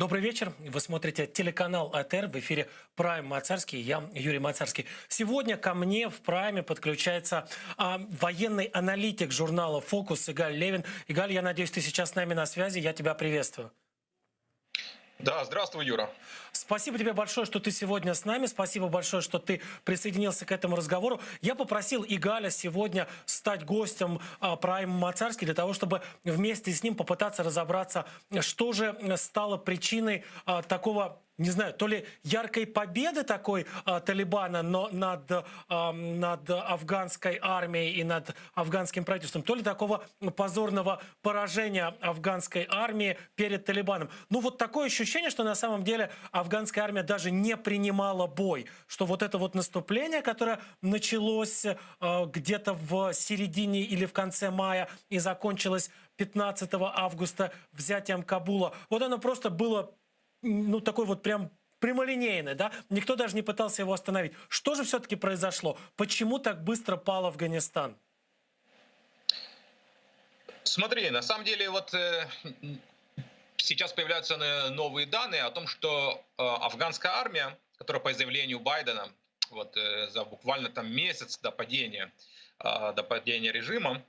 Добрый вечер. Вы смотрите телеканал АТР, в эфире Прайм Мацарский. Я Юрий Мацарский. Сегодня ко мне в Прайме подключается военный аналитик журнала «Фокус» Игаль Левин. Игаль, я надеюсь, ты сейчас с нами на связи. Я тебя приветствую. Да, здравствуй, Юра. Спасибо тебе большое, что ты сегодня с нами. Спасибо большое, что ты присоединился к этому разговору. Я попросил Игаля сегодня стать гостем Прайм Мацарский для того, чтобы вместе с ним попытаться разобраться, что же стало причиной такого, не знаю, то ли яркой победы такой Талибана над афганской армией и над афганским правительством, то ли такого позорного поражения афганской армии перед Талибаном. Ну вот такое ощущение, что на самом деле афганская армия даже не принимала бой, что вот это вот наступление, которое началось где-то в середине или в конце мая и закончилось 15 августа взятием Кабула, вот оно просто было, ну, такой вот прям прямолинейный, да? Никто даже не пытался его остановить. Что же все-таки произошло? Почему так быстро пал Афганистан? Смотри, на самом деле вот сейчас появляются новые данные о том, что афганская армия, которая по заявлению Байдена вот за буквально там месяц до падения режима,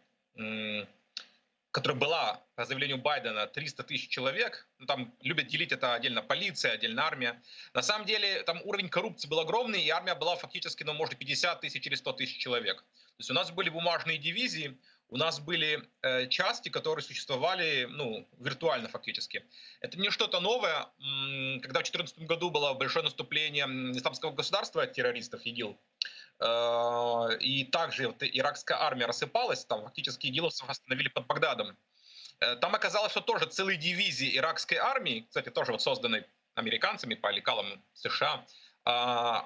которая была, по заявлению Байдена, 300 тысяч человек. Ну, там любят делить это отдельно полиция, отдельно армия. На самом деле там уровень коррупции был огромный, и армия была фактически, ну, может, 50 тысяч или 100 тысяч человек. То есть у нас были бумажные дивизии, у нас были части, которые существовали, ну, виртуально фактически. Это не что-то новое. Когда в 2014 году было большое наступление исламского государства террористов ИГИЛ, и также вот иракская армия рассыпалась, там фактически игиловцев остановили под Багдадом. Там оказалось, что тоже целые дивизии иракской армии, кстати, тоже вот созданной американцами по лекалам США,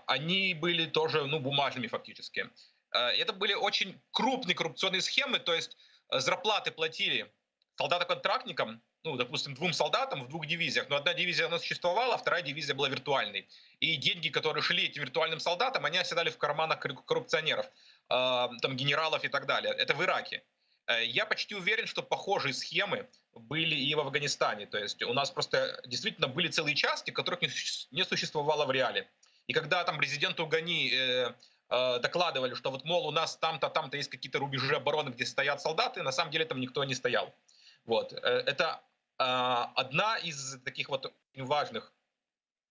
они были тоже, ну, бумажными фактически. Это были очень крупные коррупционные схемы, то есть зарплаты платили солдатам-контрактникам, ну, допустим, 2 солдатам в 2 дивизиях, но одна дивизия она существовала, а вторая дивизия была виртуальной. И деньги, которые шли этим виртуальным солдатам, они оседали в карманах коррупционеров, там, генералов и так далее. Это в Ираке. Я почти уверен, что похожие схемы были и в Афганистане. То есть у нас просто действительно были целые части, которых не существовало в реале. И когда там президенту Гани докладывали, что вот, мол, у нас там-то есть какие-то рубежи обороны, где стоят солдаты, на самом деле там никто не стоял. Вот. Это одна из таких вот важных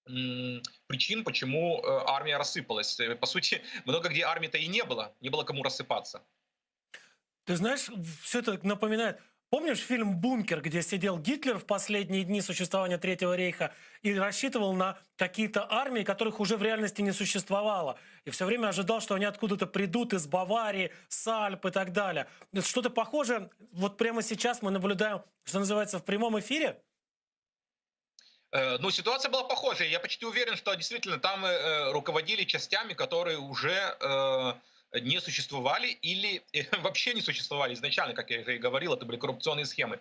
причин, почему армия рассыпалась. По сути, много где армии-то и не было кому рассыпаться. Ты знаешь, все это напоминает... Помнишь фильм «Бункер», где сидел Гитлер в последние дни существования Третьего рейха и рассчитывал на какие-то армии, которых уже в реальности не существовало? И все время ожидал, что они откуда-то придут из Баварии, с Альп и так далее. Что-то похожее вот прямо сейчас мы наблюдаем, что называется, в прямом эфире? Ну, ситуация была похожая. Я почти уверен, что действительно там руководили частями, которые уже не существовали или вообще не существовали изначально, как я уже и говорил, это были коррупционные схемы.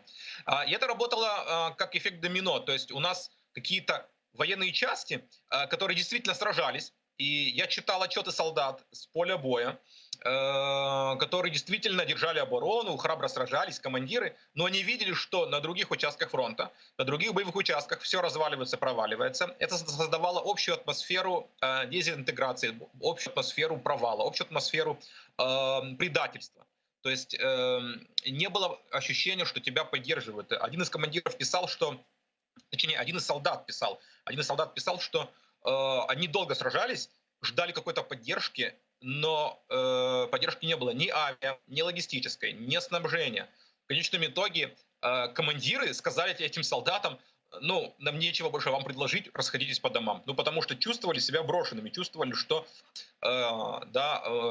И это работало как эффект домино. То есть у нас какие-то военные части, которые действительно сражались, и я читал отчеты солдат с поля боя, которые действительно держали оборону, храбро сражались, командиры, но они видели, что на других участках фронта, на других боевых участках все разваливается, проваливается. Это создавало общую атмосферу дезинтеграции, общую атмосферу провала, общую атмосферу предательства. То есть не было ощущения, что тебя поддерживают. Один из командиров писал, что, точнее, один из солдат писал, что они долго сражались, ждали какой-то поддержки, но поддержки не было ни авиа, ни логистической, ни снабжения. В конечном итоге командиры сказали этим солдатам: ну, нам нечего больше вам предложить, расходитесь по домам. Ну, потому что чувствовали себя брошенными, чувствовали, что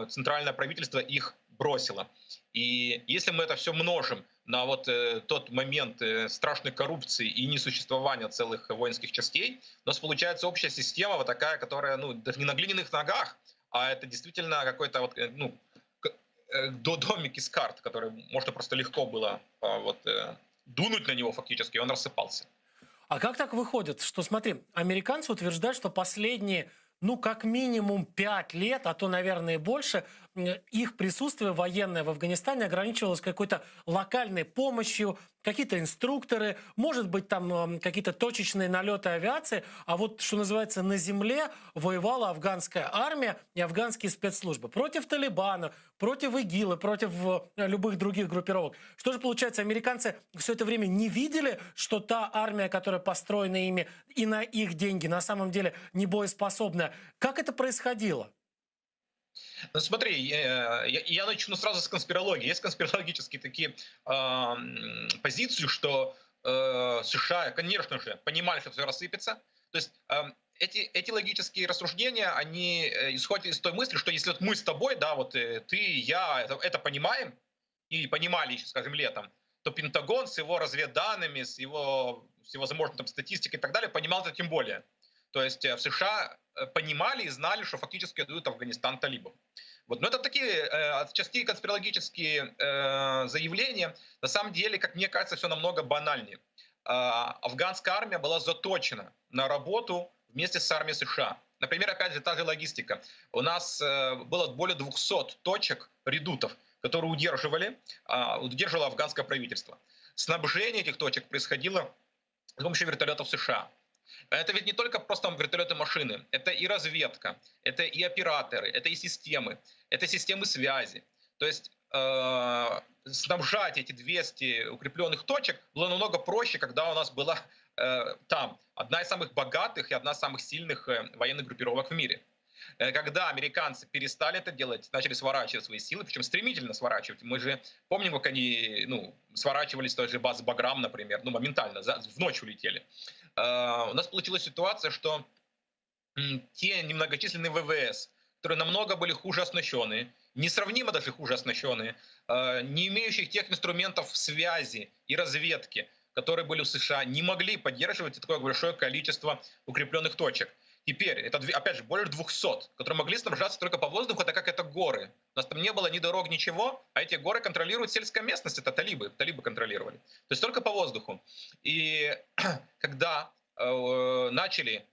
центральное правительство их бросило. И если мы это все множим на вот тот момент страшной коррупции и несуществования целых воинских частей, у нас получается общая система вот такая, которая, ну, даже не на глиняных ногах, а это действительно какой-то вот, ну, домик из карт, который можно просто легко было дунуть на него фактически, и он рассыпался. А как так выходит, что, смотри, американцы утверждают, что последние, ну, как минимум 5 лет, а то, наверное, и больше, их присутствие военное в Афганистане ограничивалось какой-то локальной помощью, какие-то инструкторы, может быть, там какие-то точечные налеты авиации, а вот, что называется, на земле воевала афганская армия и афганские спецслужбы против Талибана, против ИГИЛа, против любых других группировок. Что же получается, американцы все это время не видели, что та армия, которая построена ими и на их деньги, на самом деле не боеспособная? Как это происходило? Ну, смотри, я начну сразу с конспирологии. Есть конспирологические такие позиции, что США, конечно же, понимали, что все рассыпется. То есть эти логические рассуждения, они исходят из той мысли, что если вот мы с тобой, да, вот ты, я это понимаем, и понимали еще, скажем, летом, то Пентагон с его разведданными, с его всевозможной там статистикой и так далее понимал это тем более. То есть в США понимали и знали, что фактически отдают Афганистан талибам. Вот. Но это такие отчасти конспирологические заявления. На самом деле, как мне кажется, все намного банальнее. Афганская армия была заточена на работу вместе с армией США. Например, опять же, та же логистика. У нас было более 200 точек редутов, которые удерживало афганское правительство. Снабжение этих точек происходило с помощью вертолетов США. Это ведь не только просто вертолеты, машины. Это и разведка, это и операторы, это и системы связи. То есть снабжать эти 200 укрепленных точек было намного проще, когда у нас была там одна из самых богатых и одна из самых сильных военных группировок в мире. Когда американцы перестали это делать, начали сворачивать свои силы, причем стремительно сворачивать. Мы же помним, как они сворачивались с той же базы Баграм, например, моментально, в ночь улетели. У нас получилась ситуация, что те немногочисленные ВВС, которые намного были хуже оснащены, несравнимо даже хуже оснащены, не имеющих тех инструментов связи и разведки, которые были в США, не могли поддерживать такое большое количество укрепленных точек. Теперь, это, опять же, более 200, которые могли снабжаться только по воздуху, так как это горы. У нас там не было ни дорог, ничего, а эти горы контролируют сельская местность, это талибы контролировали. То есть только по воздуху. И когда начали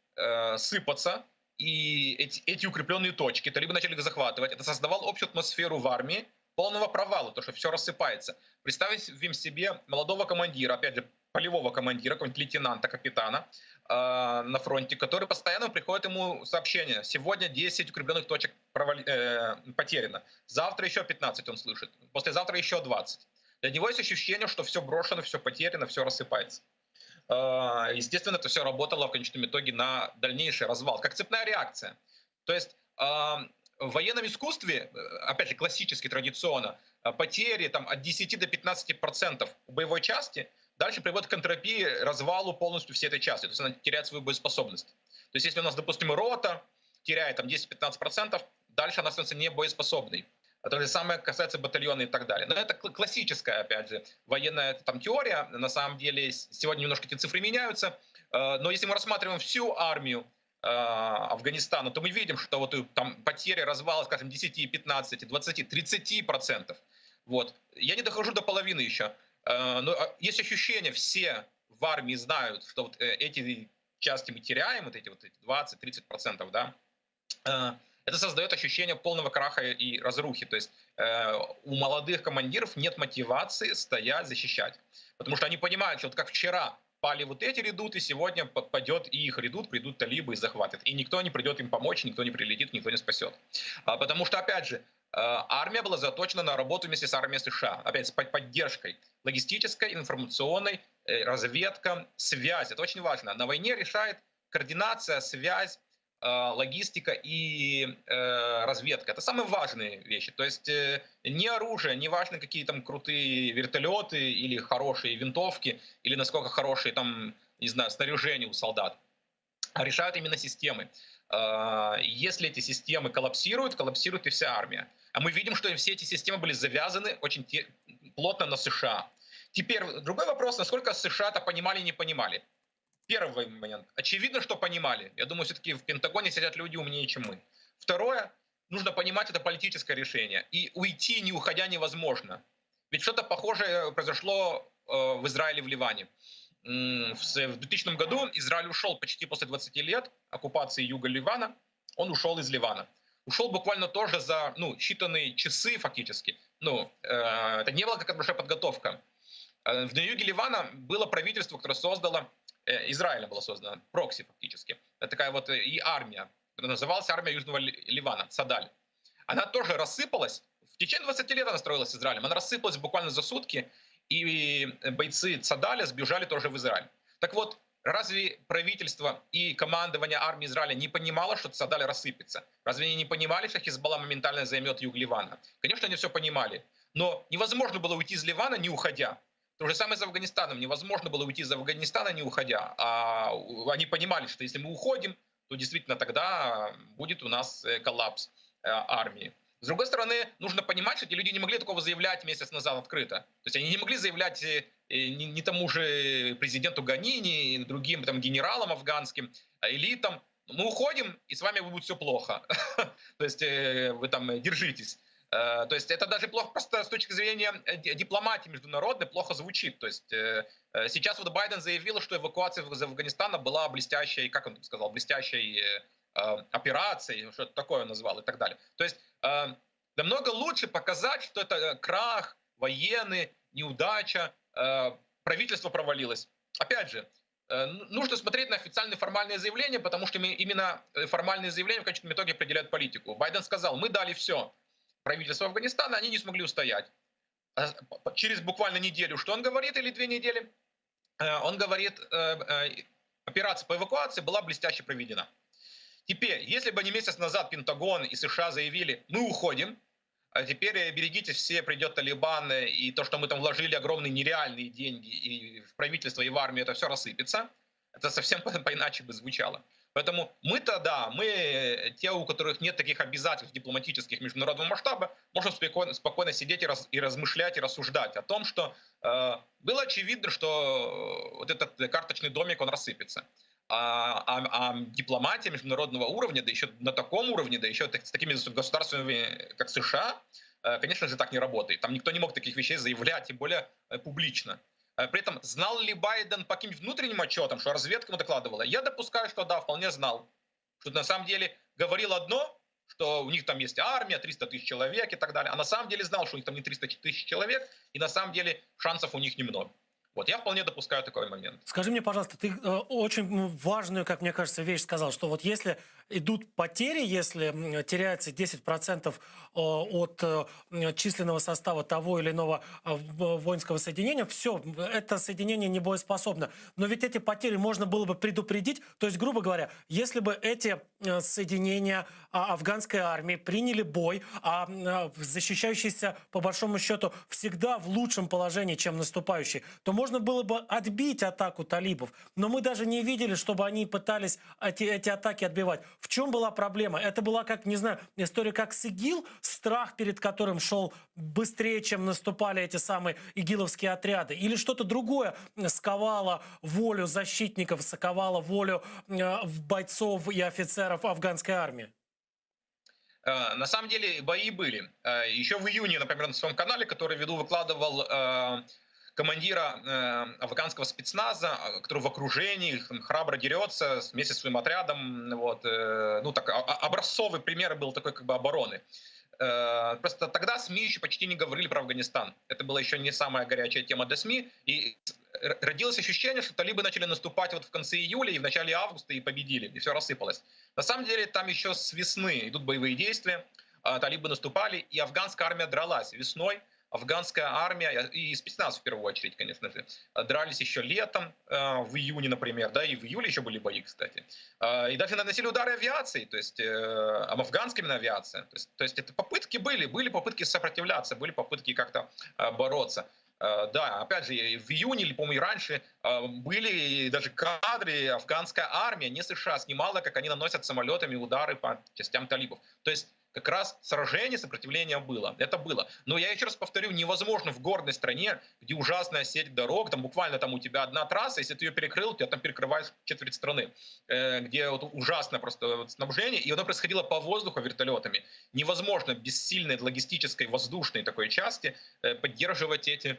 сыпаться и эти укрепленные точки, талибы начали их захватывать, это создавало общую атмосферу в армии полного провала, то, что все рассыпается. Представим себе молодого командира, опять же, полевого командира, какого-нибудь лейтенанта, капитана на фронте, который постоянно приходит ему сообщение: сегодня 10 укрепленных точек потеряно, завтра еще 15 он слышит, послезавтра еще 20. Для него есть ощущение, что все брошено, все потеряно, все рассыпается. Естественно, это все работало в конечном итоге на дальнейший развал, как цепная реакция. То есть в военном искусстве, опять же, классически, традиционно, потери там, от 10 до 15% у боевой части дальше приводит к энтропии, развалу полностью всей этой части. То есть она теряет свою боеспособность. То есть если у нас, допустим, рота теряет там 10-15%, дальше она становится не боеспособной. То же самое касается батальона и так далее. Но это классическая, опять же, военная там теория. На самом деле сегодня немножко эти цифры меняются. Но если мы рассматриваем всю армию Афганистана, то мы видим, что вот там потери, развалы, скажем, 10, 15, 20, 30%. Вот. Я не дохожу до половины еще. Но есть ощущение, все в армии знают, что вот эти части мы теряем, вот эти 20-30%, да. Это создает ощущение полного краха и разрухи. То есть у молодых командиров нет мотивации стоять, защищать. Потому что они понимают, что вот как вчера пали вот эти редуты, сегодня падет и их редут, придут талибы и захватят. И никто не придет им помочь, никто не прилетит, никто не спасет. Потому что, опять же, армия была заточена на работу вместе с армией США. Опять с поддержкой логистической, информационной, разведка, связь. Это очень важно. На войне решает координация, связь, логистика и разведка. Это самые важные вещи. То есть не оружие, не важно, какие там крутые вертолеты или хорошие винтовки, или насколько хорошие там, не знаю, снаряжение у солдат. А решают именно системы. Если эти системы коллапсирует и вся армия. А мы видим, что все эти системы были завязаны очень плотно на США. Теперь другой вопрос, насколько США это понимали и не понимали. Первый момент. Очевидно, что понимали. Я думаю, все-таки в Пентагоне сидят люди умнее, чем мы. Второе. Нужно понимать, это политическое решение. И уйти, не уходя, невозможно. Ведь что-то похожее произошло в Израиле и в Ливане. В 2000 году Израиль ушел почти после 20 лет оккупации юга Ливана. он ушел из Ливана. Ушел буквально тоже за считанные часы фактически. Это не была какая-то большая подготовка. На юге Ливана было правительство, которое создало, Израиля было создано, прокси фактически. Это такая вот и армия. Называлась армия Южного Ливана, Цадаль. Она тоже рассыпалась. В течение 20 лет она строилась с Израилем. Она рассыпалась буквально за сутки, и бойцы Цадаля сбежали тоже в Израиль. Так вот, разве правительство и командование армии Израиля не понимало, что Цадаль рассыпется? Разве они не понимали, что Хизбалла моментально займет юг Ливана? Конечно, они все понимали. Но невозможно было уйти из Ливана, не уходя. То же самое с Афганистаном. Невозможно было уйти из Афганистана, не уходя. А они понимали, что если мы уходим, то действительно тогда будет у нас коллапс армии. С другой стороны, нужно понимать, что эти люди не могли такого заявлять месяц назад открыто. То есть они не могли заявлять ни тому же президенту Гани, ни другим там, генералам афганским, элитам: мы уходим, и с вами будет все плохо. То есть вы там держитесь. То есть это даже плохо просто с точки зрения дипломатии международной плохо звучит. То есть сейчас вот Байден заявил, что эвакуация из Афганистана была блестящей, как он сказал, блестящей операцией, что-то такое он назвал и так далее. То есть намного лучше показать, что это крах, военный, неудача, правительство провалилось. Опять же, нужно смотреть на официальные формальные заявления, потому что именно формальные заявления в конечном итоге определяют политику. Байден сказал: мы дали все правительству Афганистана, они не смогли устоять. Через буквально неделю, что он говорит, или 2 недели, он говорит: операция по эвакуации была блестяще проведена. Теперь, если бы не месяц назад Пентагон и США заявили: мы уходим, а теперь берегитесь все, придет Талибан, и то, что мы там вложили огромные нереальные деньги и в правительство, и в армию, это все рассыпется, это совсем по-иначе бы звучало. Поэтому мы-то, да, мы, те, у которых нет таких обязательств дипломатических международного масштаба, можем спокойно сидеть и размышлять, и рассуждать о том, что было очевидно, что вот этот карточный домик, он рассыпется. А дипломатия международного уровня, да еще на таком уровне, да еще с такими государствами, как США, конечно же, так не работает. Там никто не мог таких вещей заявлять, тем более публично. При этом знал ли Байден по каким-то внутренним отчетам, что разведка ему докладывала? Я допускаю, что да, вполне знал. Что на самом деле говорил одно, что у них там есть армия, 300 тысяч человек и так далее. А на самом деле знал, что у них там не 300 тысяч человек, и на самом деле шансов у них немного. Вот, я вполне допускаю такой момент. Скажи мне, пожалуйста, ты очень важную, как мне кажется, вещь сказал, что вот если идут потери, если теряется 10% от численного состава того или иного воинского соединения, все, это соединение не боеспособно. Но ведь эти потери можно было бы предупредить. То есть, грубо говоря, если бы эти соединения афганской армии приняли бой, а защищающиеся, по большому счету, всегда в лучшем положении, чем наступающие, то можно было бы отбить атаку талибов. Но мы даже не видели, чтобы они пытались эти атаки отбивать. В чем была проблема? Это была, как, не знаю, история как с ИГИЛ, страх, перед которым шел быстрее, чем наступали эти самые игиловские отряды? Или что-то другое сковало волю защитников, сковало волю бойцов и офицеров афганской армии? На самом деле бои были. Еще в июне, например, на своем канале, который веду, выкладывал командира афганского спецназа, который в окружении храбро дерется вместе с своим отрядом. Вот, так, образцовый пример был такой как бы обороны. Просто тогда СМИ еще почти не говорили про Афганистан. Это была еще не самая горячая тема для СМИ. И родилось ощущение, что талибы начали наступать вот в конце июля и в начале августа и победили, и все рассыпалось. На самом деле там еще с весны идут боевые действия, талибы наступали, и афганская армия дралась весной. Афганская армия и спецназ в первую очередь, конечно же, дрались еще летом, в июне, например, да, и в июле еще были бои, кстати. И даже наносили удары авиацией, то есть афганской именно авиация. То есть это попытки были попытки сопротивляться, были попытки как-то бороться. Да, опять же, в июне или, по-моему, и раньше были даже кадры, афганская армия, не США, снимала, как они наносят самолетами удары по частям талибов. То есть как раз сражение, сопротивление было. Это было. Но я еще раз повторю, невозможно в горной стране, где ужасная сеть дорог, там буквально там у тебя одна трасса, если ты ее перекрыл, тебя там перекрываешь четверть страны, где вот ужасное просто снабжение, и оно происходило по воздуху вертолетами. Невозможно без сильной логистической воздушной такой части поддерживать эти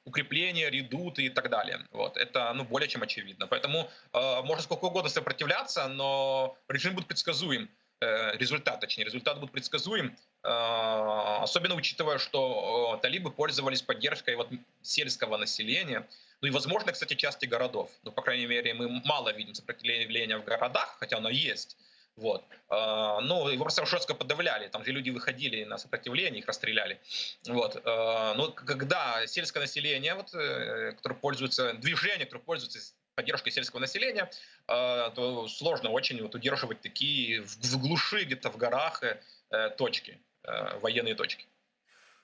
укрепления, редуты и так далее. Вот. Это более чем очевидно. Поэтому можно сколько угодно сопротивляться, но режим будет предсказуем. Результат будет предсказуем, особенно учитывая, что талибы пользовались поддержкой сельского населения, ну и, возможно, кстати, части городов. Ну, по крайней мере, мы мало видим сопротивления в городах, хотя оно есть. Вот. Ну, его просто жестко подавляли. Там же люди выходили на сопротивление, их расстреляли. Вот. Но когда сельское население, которое пользуется, движение, которое пользуется поддержкой сельского населения, то сложно очень удерживать такие в глуши, где-то в горах точки, военные точки.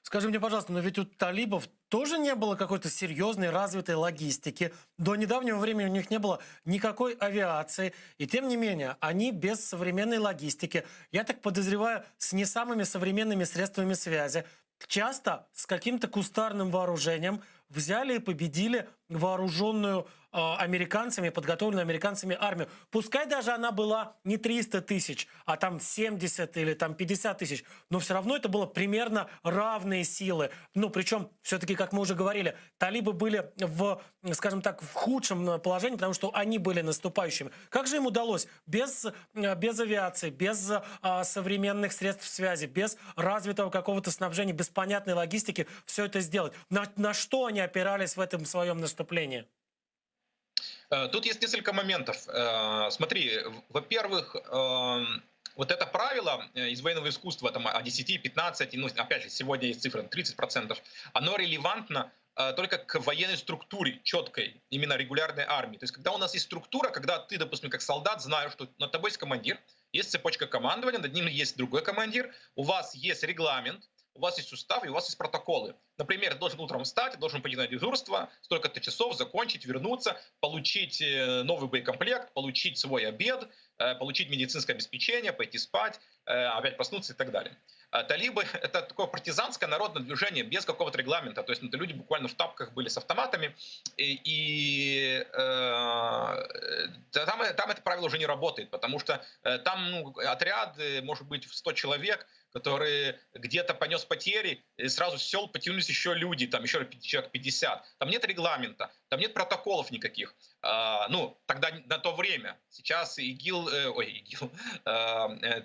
Скажи мне, пожалуйста, но ведь у талибов тоже не было какой-то серьезной развитой логистики. До недавнего времени у них не было никакой авиации. И тем не менее, они без современной логистики, я так подозреваю, с не самыми современными средствами связи, часто с каким-то кустарным вооружением взяли и победили вооруженную американцами, подготовленную американцами армию. Пускай даже она была не 300 тысяч, а там 70 или там 50 тысяч, но все равно это было примерно равные силы. Ну, причем, все-таки, как мы уже говорили, талибы были скажем так, в худшем положении, потому что они были наступающими. Как же им удалось без авиации, без современных средств связи, без развитого какого-то снабжения, без понятной логистики все это сделать? На что они опирались в этом своем наступлении? Тут есть несколько моментов. Смотри, во-первых, вот это правило из военного искусства там, о 10-15, ну, опять же, сегодня есть цифра 30%, оно релевантно только к военной структуре четкой, именно регулярной армии. То есть когда у нас есть структура, когда ты, допустим, как солдат, знаешь, что над тобой есть командир, есть цепочка командования, над ним есть другой командир, у вас есть регламент, у вас есть устав и у вас есть протоколы. Например, ты должен утром встать, должен пойти на дежурство, столько-то часов, закончить, вернуться, получить новый боекомплект, получить свой обед, получить медицинское обеспечение, пойти спать, опять проснуться и так далее. Талибы — это такое партизанское народное движение без какого-то регламента. То есть это люди буквально в тапках были с автоматами, там это правило уже не работает, потому что там отряд может быть в 100 человек, который где-то понес потери, и сразу с сел потянулись еще люди, там еще человек 50. Там нет регламента, там нет протоколов никаких. Тогда на то время. Сейчас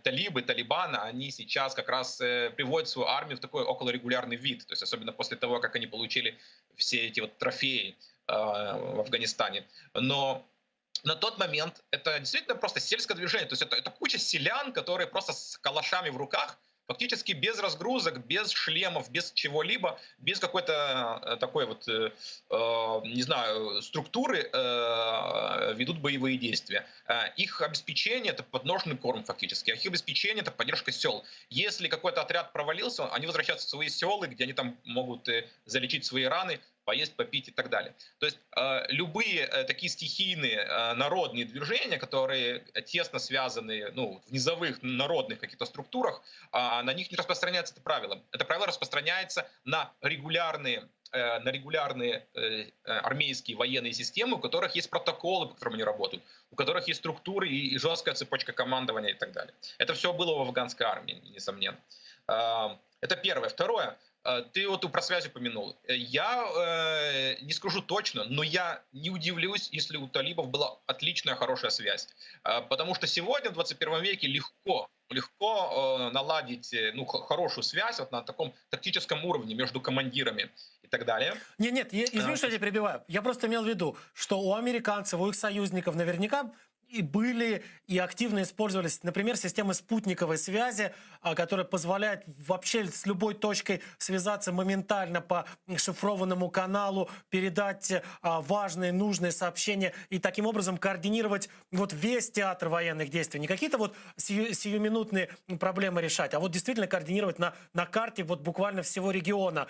талибы, талибан, они сейчас как раз приводят свою армию в такой околорегулярный вид. То есть особенно после того, как они получили все эти трофеи в Афганистане. Но на тот момент это действительно просто сельское движение. То есть это куча селян, которые просто с калашами в руках, фактически без разгрузок, без шлемов, без чего-либо, без какой-то такой не знаю, структуры ведут боевые действия. Их обеспечение — это подножный корм фактически. Их обеспечение — это поддержка сел. Если какой-то отряд провалился, они возвращаются в свои селы, где они там могут залечить свои раны, поесть, попить и так далее. То есть любые такие стихийные народные движения, которые тесно связаны в низовых народных каких-то структурах, на них не распространяется это правило. Это правило распространяется на регулярные армейские военные системы, у которых есть протоколы, по которым они работают, у которых есть структуры и жесткая цепочка командования и так далее. Это все было в афганской армии, несомненно. Это первое. Второе. Ты про связь упомянул. Я не скажу точно, но я не удивлюсь, если у талибов была отличная, хорошая связь. Потому что сегодня, в 21 веке, легко наладить хорошую связь на таком тактическом уровне между командирами и так далее. Нет, извини, что я тебя перебиваю. Я просто имел в виду, что у американцев, у их союзников наверняка и были, и активно использовались, например, системы спутниковой связи, которая позволяет вообще с любой точкой связаться моментально по шифрованному каналу, передать важные, нужные сообщения и таким образом координировать весь театр военных действий. Не какие-то сиюминутные проблемы решать, а действительно координировать на карте буквально всего региона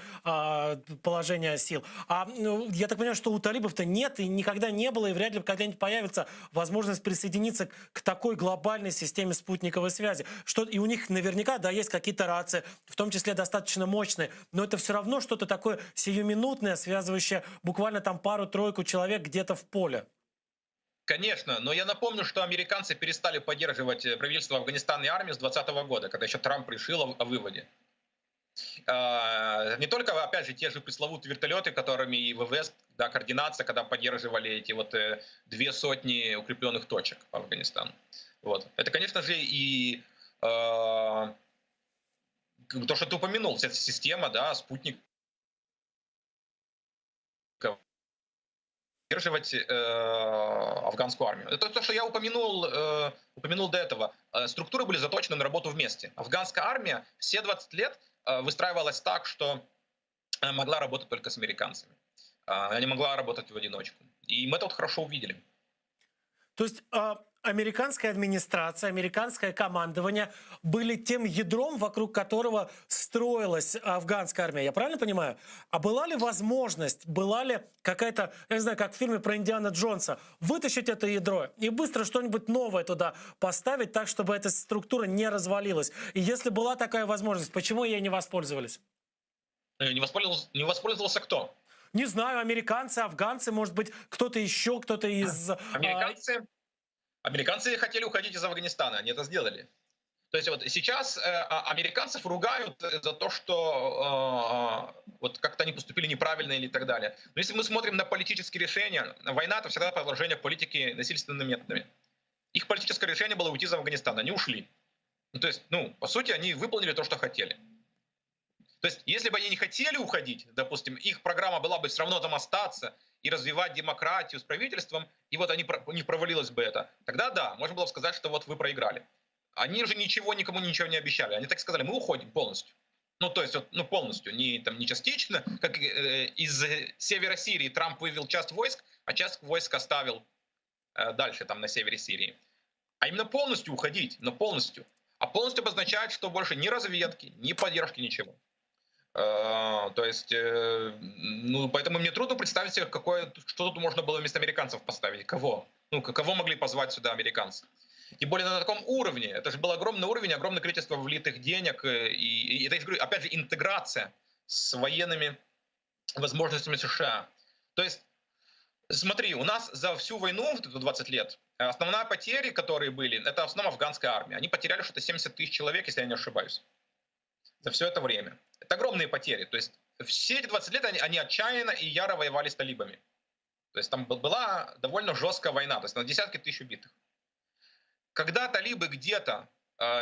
положение сил. Я так понимаю, что у талибов-то нет и никогда не было, и вряд ли когда-нибудь появится возможность присоединиться к такой глобальной системе спутниковой связи. И у них наверняка, есть какие-то рации, в том числе достаточно мощные, но это все равно что-то такое сиюминутное, связывающее буквально там пару-тройку человек где-то в поле. Конечно, но я напомню, что американцы перестали поддерживать правительство Афганистана и армию с 2020 года, когда еще Трамп решил о выводе. Не только, опять же, те же пресловутые вертолеты, которыми и ВВС, да, координация, когда поддерживали эти вот 200 укрепленных точек по Афганистану. Вот. Это, конечно же, и то, что ты упомянул, вся эта система, да, спутник, поддерживать афганскую армию. Это то, что я упомянул до этого. Структуры были заточены на работу вместе. Афганская армия все 20 лет выстраивалась так, что могла работать только с американцами. Она не могла работать в одиночку. И мы это вот хорошо увидели. То есть американская администрация, американское командование были тем ядром, вокруг которого строилась афганская армия. Я правильно понимаю? А была ли возможность, была ли какая-то, я не знаю, как в фильме про Индиана Джонса, вытащить это ядро и быстро что-нибудь новое туда поставить так, чтобы эта структура не развалилась? И если была такая возможность, почему ей не воспользовались? Не воспользовался кто? Не знаю, американцы, афганцы, может быть, кто-то еще, кто-то из... Американцы хотели уходить из Афганистана, они это сделали. То есть вот сейчас американцев ругают за то, что вот как-то они поступили неправильно или так далее. Но если мы смотрим на политические решения, война — это всегда продолжение политики насильственными методами. Их политическое решение было уйти из Афганистана, они ушли. Ну, то есть, по сути, они выполнили то, что хотели. То есть, если бы они не хотели уходить, допустим, их программа была бы все равно там остаться и развивать демократию с правительством, и вот у них провалилось бы это, тогда да, можно было сказать, что вот вы проиграли. Они же никому ничего не обещали. Они так сказали: мы уходим полностью. То есть, полностью, не частично, как из севера Сирии Трамп вывел часть войск, а часть войск оставил дальше, там, на севере Сирии. А именно полностью уходить, но полностью. А полностью обозначает, что больше ни разведки, ни поддержки, ничего. То есть, поэтому мне трудно представить себе, что тут можно было вместо американцев поставить. Кого? Кого могли позвать сюда американцы? Тем более на таком уровне. Это же был огромный уровень, огромное количество влитых денег. И это, опять же, интеграция с военными возможностями США. То есть, смотри, у нас за всю войну, 20 лет, основные потери, которые были, это в основном афганская армия. Они потеряли что-то 70 тысяч человек, если я не ошибаюсь, за все это время. Это огромные потери. То есть все эти 20 лет они отчаянно и яро воевали с талибами. То есть там была довольно жесткая война, то есть на десятки тысяч убитых. Когда талибы где-то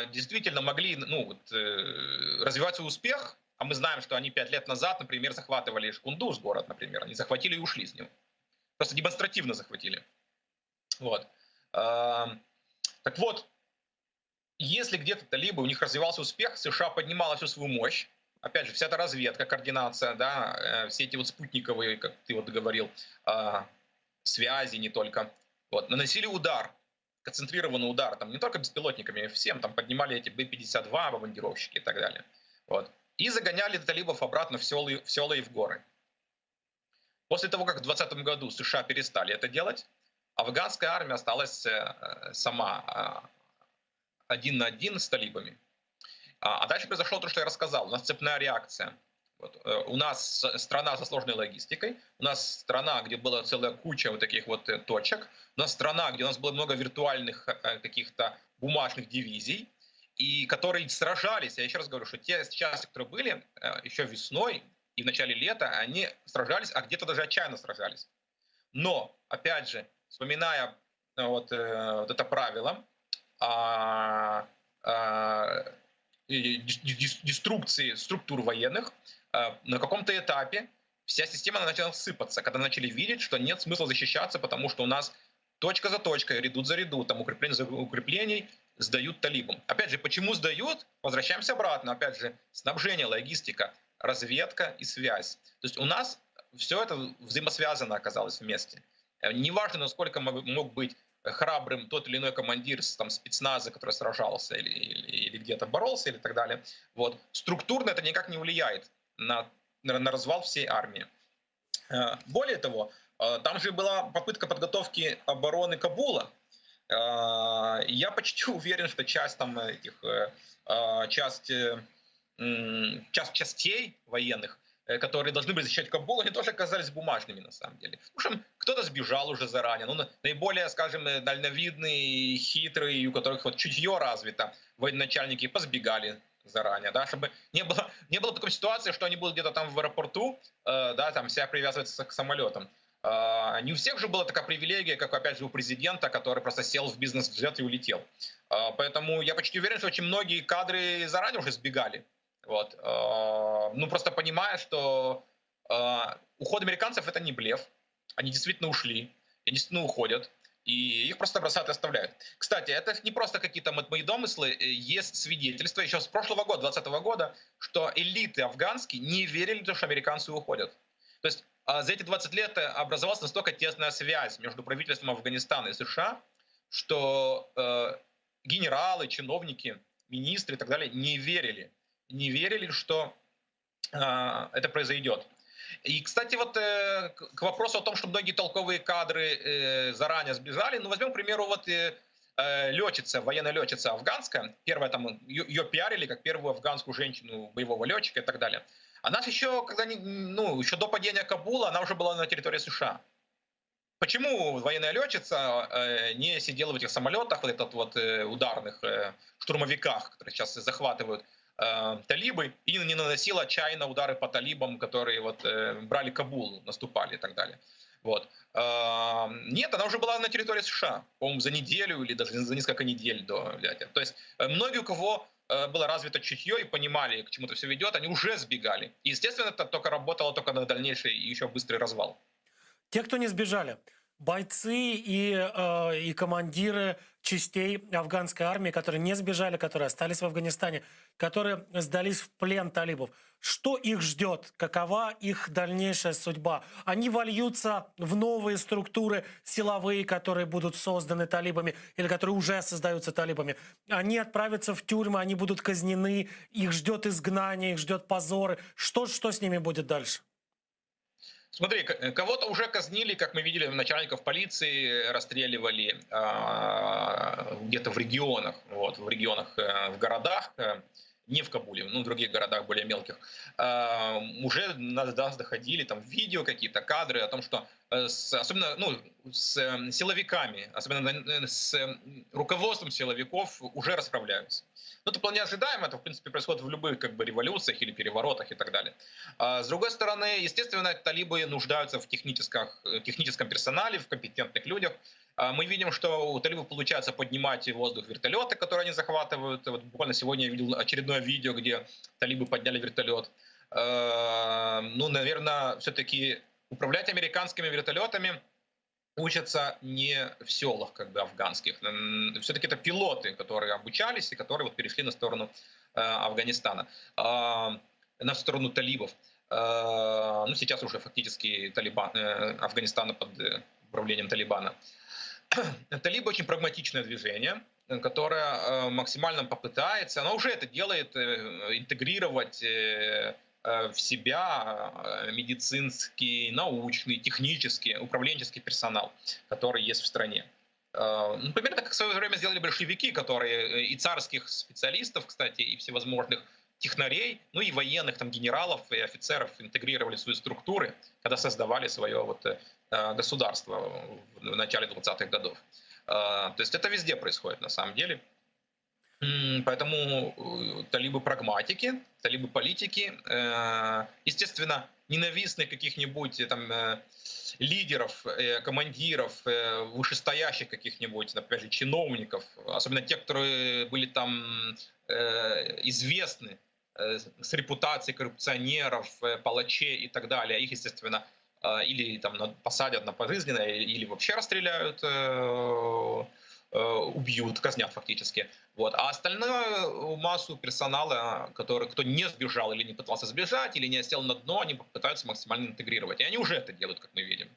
действительно могли развивать свой успех, а мы знаем, что они 5 лет назад, например, захватывали Кундуз город, например, они захватили и ушли с него. Просто демонстративно захватили. Вот. Так вот, если где-то талибы, у них развивался успех, США поднимала всю свою мощь, опять же, вся эта разведка, координация, да, все эти вот спутниковые, как ты вот говорил, связи не только, вот, наносили удар, концентрированный удар, там не только беспилотниками, всем там поднимали эти Б-52, бомбардировщики и так далее, вот, и загоняли талибов обратно в села и в горы. После того, как в 2020 году США перестали это делать, афганская армия осталась сама один на один с талибами. А дальше произошло то, что я рассказал. У нас цепная реакция. Вот. У нас страна со сложной логистикой, у нас страна, где была целая куча вот таких вот точек, у нас страна, где у нас было много виртуальных каких-то бумажных дивизий, и которые сражались, я еще раз говорю, что те части, которые были еще весной и в начале лета, они сражались, а где-то даже отчаянно сражались. Но, опять же, вспоминая вот это правило, деструкции структур военных, на каком-то этапе вся система начала сыпаться, когда начали видеть, что нет смысла защищаться, потому что у нас точка за точкой, редут за редут, там укрепление за укреплений сдают талибам. Опять же, почему сдают? Возвращаемся обратно. Опять же, снабжение, логистика, разведка и связь. То есть у нас все это взаимосвязано оказалось вместе. Неважно, насколько мог быть храбрым тот или иной командир там, спецназа, который сражался или где-то боролся или так далее. Вот. Структурно это никак не влияет на развал всей армии. Более того, там же была попытка подготовки обороны Кабула. Я почти уверен, что часть там частей военных, которые должны были защищать Кабул, они тоже оказались бумажными на самом деле. Потому что кто-то сбежал уже заранее. Наиболее, скажем, дальновидные, хитрые, у которых вот чутье развито, военачальники позбегали заранее, да, чтобы не было такой ситуации, что они будут где-то там в аэропорту, да, там вся привязывается к самолетам. Не у всех же была такая привилегия, как, опять же, у президента, который просто сел в бизнес-джет и улетел. Поэтому я почти уверен, что очень многие кадры заранее уже сбегали. Вот. Ну, просто понимая, что уход американцев — это не блеф. Они действительно ушли, и действительно уходят. И их просто бросают и оставляют. Кстати, это не просто какие-то мои домыслы. Есть свидетельства еще с прошлого года, 2020 года, что элиты афганские не верили, что американцы уходят. То есть за эти 20 лет образовалась настолько тесная связь между правительством Афганистана и США, что генералы, чиновники, министры и так далее не верили, что это произойдет. И, кстати, вот к вопросу о том, что многие толковые кадры заранее сбежали, ну, возьмем, к примеру, вот летчица, военная летчица афганская, первая там, ее пиарили как первую афганскую женщину боевого летчика и так далее. Она же еще, ну, еще до падения Кабула, она уже была на территории США. Почему военная летчица не сидела в этих самолетах, вот этот вот ударных штурмовиках, которые сейчас захватывают талибы, и не наносила отчаянно удары по талибам, которые вот брали Кабул, наступали и так далее. Вот. Нет, она уже была на территории США, по-моему, за неделю или даже за несколько недель до взятия. То есть многие, у кого было развито чутье и понимали, к чему это все ведет, они уже сбегали. И, естественно, это только работало только на дальнейший и еще быстрый развал. Те, кто не сбежали, бойцы и командиры частей афганской армии, которые не сбежали, которые остались в Афганистане, которые сдались в плен талибов. Что их ждет? Какова их дальнейшая судьба? Они вольются в новые структуры силовые, которые будут созданы талибами или которые уже создаются талибами. Они отправятся в тюрьмы, они будут казнены, их ждет изгнание, их ждет позоры. Что с ними будет дальше? Смотри, кого-то уже казнили, как мы видели, начальников полиции расстреливали где-то в регионах, вот, в регионах, в городах, не в Кабуле, ну, в других городах более мелких. Уже нас доходили там видео, какие-то кадры о том, что особенно ну, с силовиками, особенно с руководством силовиков уже расправляются. Ну, это вполне ожидаемо, это, в принципе, происходит в любых как бы революциях или переворотах и так далее. С другой стороны, естественно, талибы нуждаются в техническом персонале, в компетентных людях. Мы видим, что у талибов получается поднимать в воздух вертолеты, которые они захватывают. Вот буквально сегодня я видел очередное видео, где талибы подняли вертолет. Ну, наверное, все-таки управлять американскими вертолетами учатся не в селах, как бы афганских. Все-таки это пилоты, которые обучались и которые вот перешли на сторону Афганистана, на сторону талибов. Ну, сейчас уже фактически Афганистана под управлением Талибана. Талибы очень прагматичное движение, которое максимально попытается, оно уже это делает, интегрировать в себя медицинский, научный, технический, управленческий персонал, который есть в стране. Ну, примерно так, как в свое время сделали большевики, которые и царских специалистов, кстати, и всевозможных технарей, ну и военных там генералов и офицеров интегрировали в свои структуры, когда создавали свое вот государство в начале 20-х годов. То есть это везде происходит на самом деле. Поэтому талибы прагматики, талибы политики, естественно, ненавистных каких-нибудь там лидеров, командиров, вышестоящих каких-нибудь, опять же, чиновников, особенно те, которые были там известны с репутацией коррупционеров, палачей и так далее. Их, естественно, или там посадят на пожизненное, или вообще расстреляют, убьют, казнят фактически. Вот. А остальную массу персонала, кто не сбежал или не пытался сбежать, или не сел на дно, они пытаются максимально интегрировать. И они уже это делают, как мы видим.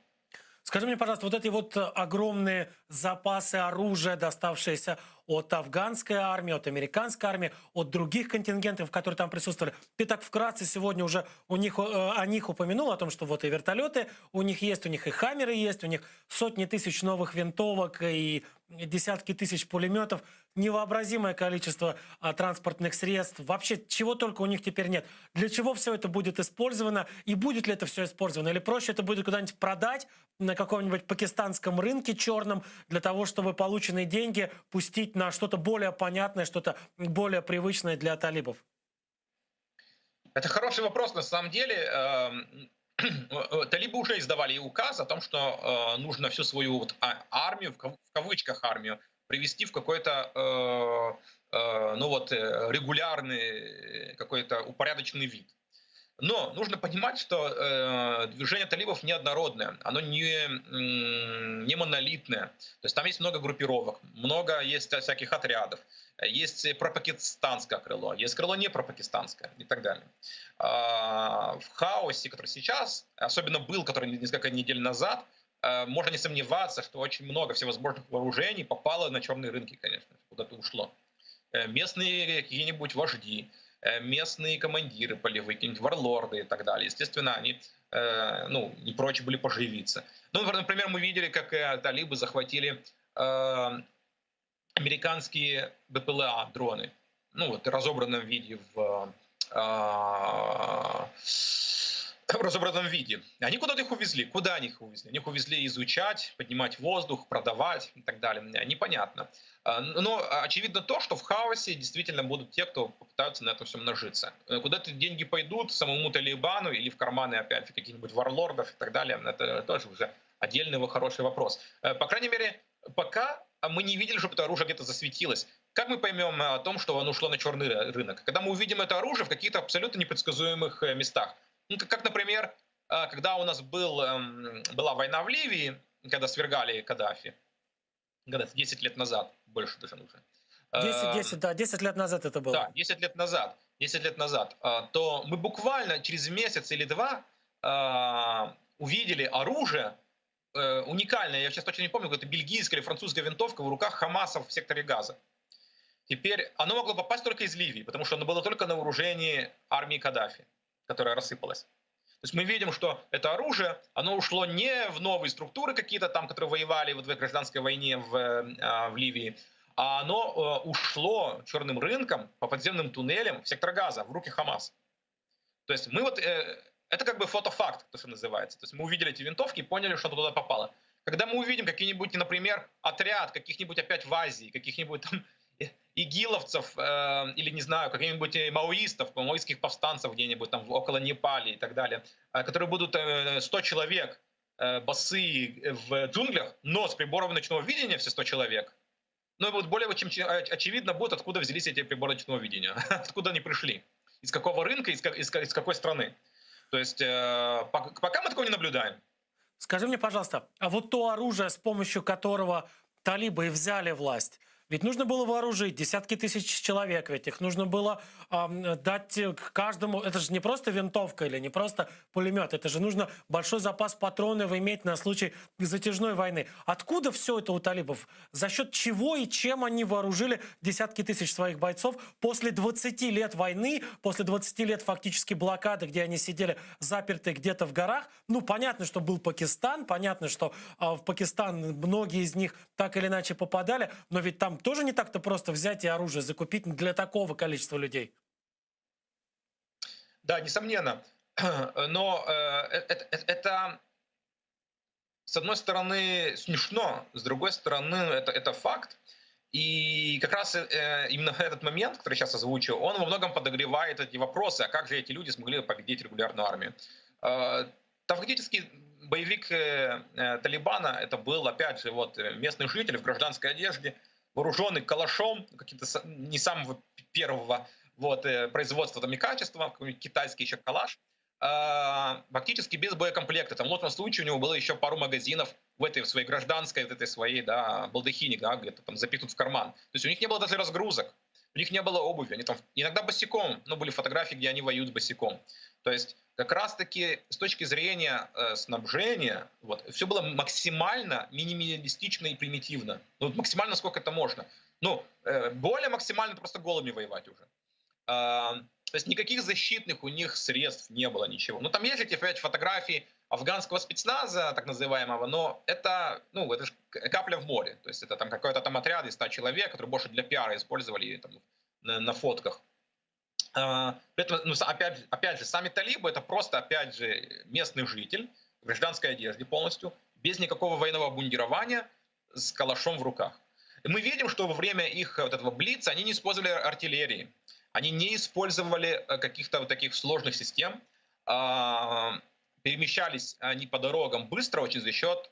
Скажи мне, пожалуйста, вот эти вот огромные запасы оружия, доставшиеся от афганской армии, от американской армии, от других контингентов, которые там присутствовали. Ты так вкратце сегодня уже о них упомянул, о том, что вот и вертолеты у них и хаммеры есть, у них сотни тысяч новых винтовок и десятки тысяч пулеметов, невообразимое количество транспортных средств, вообще чего только у них теперь нет. Для чего все это будет использовано и будет ли это все использовано? Или проще это будет куда-нибудь продать на каком-нибудь пакистанском рынке черном для того, чтобы полученные деньги пустить на что-то более понятное, что-то более привычное для талибов? Это хороший вопрос на самом деле. Талибы уже издавали указ о том, что нужно всю свою вот армию, в кавычках армию, привести в какой-то ну вот, регулярный, какой-то упорядоченный вид. Но нужно понимать, что движение талибов неоднородное, оно не монолитное. То есть там есть много группировок, много есть всяких отрядов, есть пропакистанское крыло, есть крыло не пропакистанское и так далее. В хаосе, который сейчас, особенно был, который несколько недель назад, можно не сомневаться, что очень много всевозможных вооружений попало на черные рынки, конечно, куда-то ушло. Местные какие-нибудь вожди, местные командиры полевые, какие-нибудь варлорды и так далее. Естественно, они ну, не прочь были поживиться. Ну, например, мы видели, как талибы захватили американские БПЛА-дроны. Ну, вот в разобранном виде в разобранном виде. Они куда-то их увезли. Куда они их увезли? Они их увезли изучать, поднимать воздух, продавать и так далее. Непонятно. Но очевидно то, что в хаосе действительно будут те, кто попытаются на этом всем нажиться. Куда эти деньги пойдут, самому Талибану или в карманы опять каких-нибудь варлордов и так далее, это тоже уже отдельный хороший вопрос. По крайней мере, пока мы не видели, чтобы это оружие где-то засветилось. Как мы поймем о том, что оно ушло на черный рынок? Когда мы увидим это оружие в каких-то абсолютно непредсказуемых местах. Ну, как, например, когда у нас была война в Ливии, когда свергали Каддафи, 10 лет назад, больше даже уже. 10 лет назад это было. Да, 10 лет назад. 10 лет назад. То мы буквально через месяц или два увидели оружие уникальное. Я сейчас точно не помню, это бельгийская или французская винтовка в руках хамасов в секторе Газа. Теперь оно могло попасть только из Ливии, потому что оно было только на вооружении армии Каддафи, которая рассыпалась. То есть мы видим, что это оружие, оно ушло не в новые структуры какие-то там, которые воевали вот в гражданской войне в Ливии, а оно ушло черным рынком по подземным туннелям в сектор Газа, в руки Хамас. То есть мы вот, это как бы фотофакт, то, что называется. То есть мы увидели эти винтовки и поняли, что туда попало. Когда мы увидим какие-нибудь, например, отряд каких-нибудь опять в Азии, каких-нибудь там игиловцев или, не знаю, каких-нибудь маоистских повстанцев где-нибудь там около Непали и так далее, которые будут 100 человек босые в джунглях, но с прибором ночного видения все 100 человек. Ну и вот более чем очевидно будет, откуда взялись эти приборы ночного видения, откуда они пришли, из какого рынка, из какой страны. То есть пока мы такого не наблюдаем. Скажи мне, пожалуйста, а вот то оружие, с помощью которого талибы и взяли власть, ведь нужно было вооружить десятки тысяч человек, ведь их нужно было дать каждому. Это же не просто винтовка или не просто пулемет, это же нужно большой запас патронов иметь на случай затяжной войны. Откуда все это у талибов? За счет чего и чем они вооружили десятки тысяч своих бойцов после 20 лет войны, после 20 лет фактически блокады, где они сидели заперты где-то в горах? Ну, понятно, что был Пакистан, понятно, что в Пакистан многие из них так или иначе попадали, но ведь там тоже не так-то просто взять и оружие закупить для такого количества людей. Да, несомненно. Но это с одной стороны, смешно, с другой стороны, это факт. И как раз именно этот момент, который сейчас озвучил, он во многом подогревает эти вопросы, а как же эти люди смогли победить регулярную армию. Там фактически боевик Талибана, это был, опять же, вот местный житель в гражданской одежде, вооруженный калашом, каким-то не самого первого вот, производства там и качества, китайский еще калаш, фактически без боекомплекта. Там, в лучшем случае у него было еще пару магазинов в своей гражданской, в этой своей, да, балдахине, да, где-то там запихнут в карман. То есть у них не было даже разгрузок, у них не было обуви, они там иногда босиком, но были фотографии, где они воюют босиком. То есть как раз-таки с точки зрения снабжения, вот, все было максимально минималистично и примитивно. Ну, вот максимально, сколько это можно. Ну, более максимально просто голыми воевать уже. То есть никаких защитных у них средств не было, ничего. Ну, там есть эти опять фотографии афганского спецназа, так называемого, но это, ну, это же капля в море. То есть это там какой-то там отряд из 100 человек, которые больше для пиара использовали там, на фотках. При этом, ну, опять же, сами талибы это просто, опять же, местный житель в гражданской одежде полностью, без никакого военного обмундирования, с калашом в руках. И мы видим, что во время их вот этого блица они не использовали артиллерии. Они не использовали каких-то вот таких сложных систем, а, перемещались они по дорогам быстро очень за счет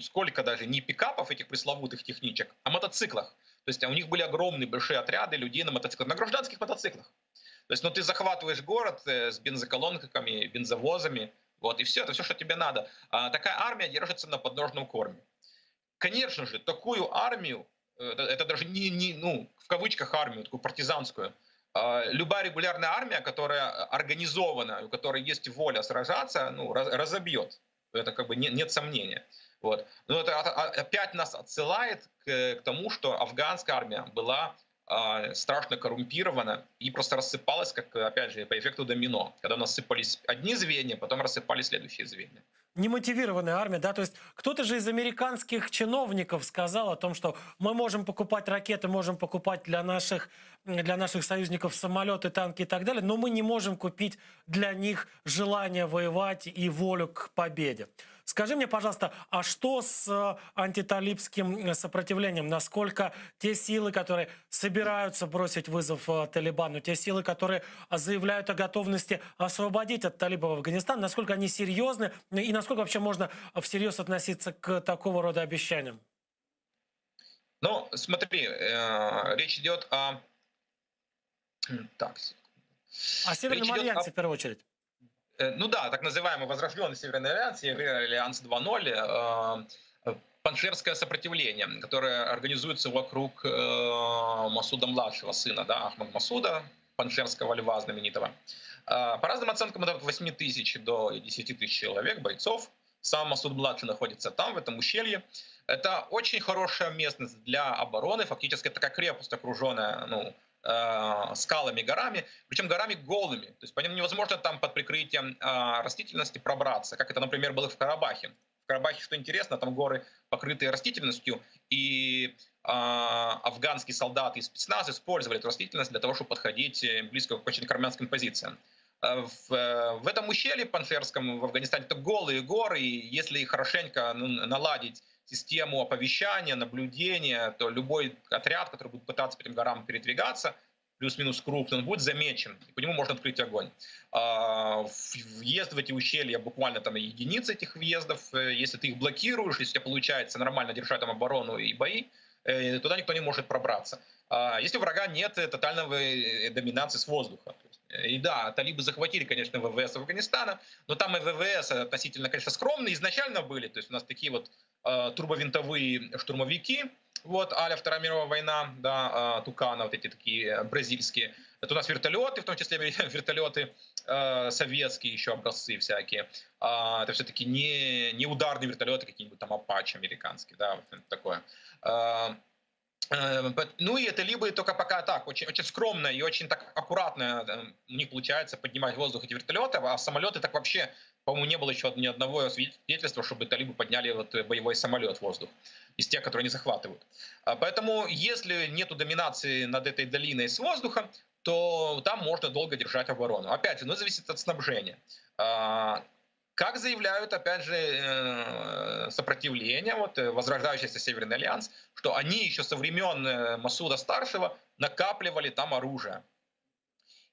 сколько даже не пикапов этих пресловутых техничек, а мотоциклах. То есть у них были огромные большие отряды людей на мотоциклах, на гражданских мотоциклах. То есть, ну, ты захватываешь город с бензоколонками, бензовозами, вот, и все, это все, что тебе надо. Такая армия держится на подножном корме. Конечно же, такую армию, это даже ну, в кавычках армию, такую партизанскую, любая регулярная армия, которая организована, у которой есть воля сражаться, ну, разобьет. Это как бы нет сомнения. Вот. Но это опять нас отсылает к тому, что афганская армия была страшно коррумпирована и просто рассыпалась, как, опять же, по эффекту домино. Когда у нас сыпались одни звенья, потом рассыпались следующие звенья. Немотивированная армия, да, то есть кто-то же из американских чиновников сказал о том, что мы можем покупать ракеты, можем покупать для наших союзников самолеты, танки и так далее, но мы не можем купить для них желание воевать и волю к победе. Скажи мне, пожалуйста, а что с антиталибским сопротивлением? Насколько те силы, которые собираются бросить вызов Талибану, те силы, которые заявляют о готовности освободить от талибов Афганистан, насколько они серьезны и насколько вообще можно всерьез относиться к такого рода обещаниям? Ну, смотри, речь идет о... Так, О Северном речь идет о... альянсе в первую очередь. Ну да, так называемый возрожденный Северный альянс, Альянс 2.0, паншерское сопротивление, которое организуется вокруг Масуда-младшего сына, да, Ахмад Масуда, паншерского льва знаменитого. По разным оценкам, это от 8 тысяч до 10 тысяч человек, бойцов. Сам Масуд-младший находится там, в этом ущелье. Это очень хорошая местность для обороны, фактически такая крепость, окруженная, ну, скалами, горами, причем горами голыми. То есть по ним невозможно там под прикрытием растительности пробраться, как это, например, было в Карабахе. В Карабахе, что интересно, там горы покрытые растительностью, и афганские солдаты и спецназ использовали эту растительность для того, чтобы подходить близко к очень армянским позициям. В этом ущелье паншерском в Афганистане это голые горы, и если хорошенько наладить систему оповещания, наблюдения, то любой отряд, который будет пытаться по этим горам передвигаться, плюс-минус крупный, он будет замечен, и по нему можно открыть огонь. Въезд в эти ущелья буквально там единицы этих въездов. Если ты их блокируешь, если у тебя получается нормально держать там оборону и бои, туда никто не может пробраться. Если у врага нет тотальной доминации с воздуха. И да, талибы захватили, конечно, ВВС Афганистана, но там и ВВС относительно, конечно, скромные изначально были. То есть у нас такие вот турбовинтовые штурмовики, вот, а-ля Вторая мировая война, да, Тукана, вот эти такие бразильские. Это у нас вертолеты, в том числе вертолеты советские еще образцы всякие. Это все-таки не ударные вертолеты, какие-нибудь там Апачи американские, да, вот такое. Ну и это либо только пока так, очень, очень скромно и очень так аккуратно у них получается поднимать в воздух эти вертолеты, а самолеты так вообще, по-моему, не было еще ни одного свидетельства, чтобы талибы подняли вот боевой самолет в воздух из тех, которые они захватывают. Поэтому если нету доминации над этой долиной с воздуха, то там можно долго держать оборону. Опять же, ну, зависит от снабжения. Как заявляют, опять же, сопротивление, вот, возрождающийся Северный альянс, что они еще со времен Масуда-старшего накапливали там оружие.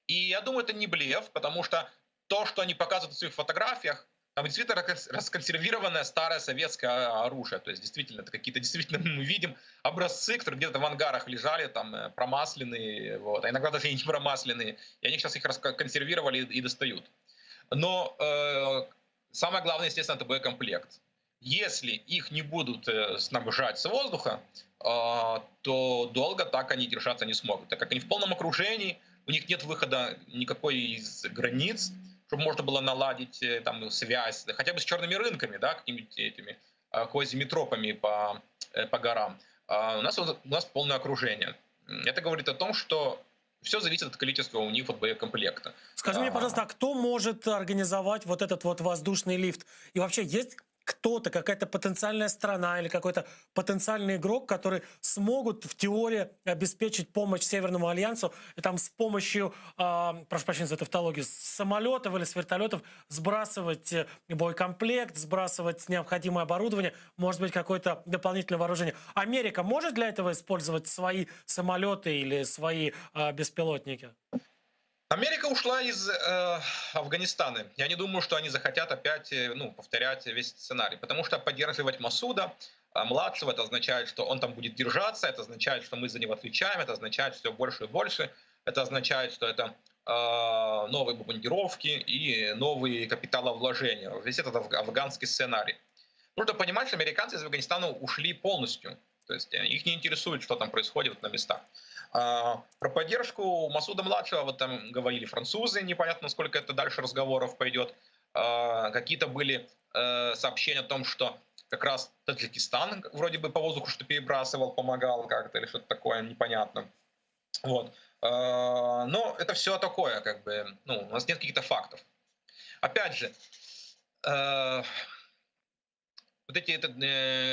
И я думаю, это не блеф, потому что то, что они показывают в своих фотографиях, там действительно расконсервированное старое советское оружие. То есть действительно, это какие-то действительно мы видим образцы, которые где-то в ангарах лежали, там промасленные, вот, а иногда даже и не промасленные. И они сейчас их расконсервировали и достают. Но самое главное, естественно, это боекомплект. Если их не будут снабжать с воздуха, то долго так они держаться не смогут. Так как они в полном окружении, у них нет выхода никакой из границ, чтобы можно было наладить там связь, хотя бы с черными рынками, да, какими-нибудь этими козьими тропами по горам. У нас полное окружение. Это говорит о том, что все зависит от количества у них вот боекомплекта. Скажи мне, пожалуйста, а кто может организовать вот этот вот воздушный лифт? И вообще есть кто-то, какая-то потенциальная страна или какой-то потенциальный игрок, который смогут в теории обеспечить помощь Северному альянсу, и там с помощью, прошу прощения за тавтологию, с самолетов или с вертолетов сбрасывать боекомплект, сбрасывать необходимое оборудование, может быть, какое-то дополнительное вооружение. Америка может для этого использовать свои самолеты или свои беспилотники? Америка ушла из Афганистана. Я не думаю, что они захотят опять повторять весь сценарий. Потому что поддерживать Масуда младшего, это означает, что он там будет держаться, это означает, что мы за него отвечаем, это означает все больше и больше. Это означает, что это новые бомбардировки и новые капиталовложения. Весь этот афганский сценарий. Нужно понимать, что американцы из Афганистана ушли полностью. То есть их не интересует, что там происходит на местах. Про поддержку Масуда-младшего вот там говорили французы, непонятно, насколько это дальше разговоров пойдет. Какие-то были сообщения о том, что как раз Таджикистан вроде бы по воздуху что перебрасывал, помогал как-то или что-то такое, непонятно. Вот. Но это все такое, как бы, у нас нет каких-то фактов. Опять же, вот эти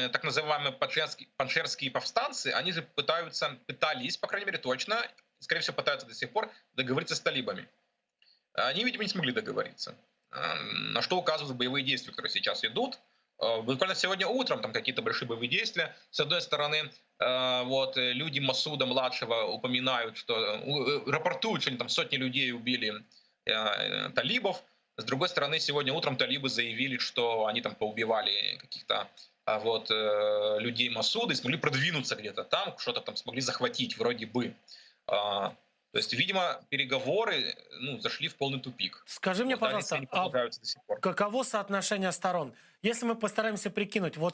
так называемые паншерские повстанцы, они же пытались, по крайней мере, точно, скорее всего, пытаются до сих пор договориться с талибами. Они, видимо, не смогли договориться. На что указывают боевые действия, которые сейчас идут. Буквально сегодня утром там какие-то большие боевые действия. С одной стороны, люди Масуда-младшего упоминают, рапортуют, что они там сотни людей убили талибов. С другой стороны, сегодня утром талибы заявили, что они там поубивали каких-то людей Масуда и смогли продвинуться где-то там, что-то там смогли захватить вроде бы. То есть, видимо, переговоры зашли в полный тупик. Скажи мне, пожалуйста, они продолжаются до сих пор. каково соотношение сторон? Если мы постараемся прикинуть, в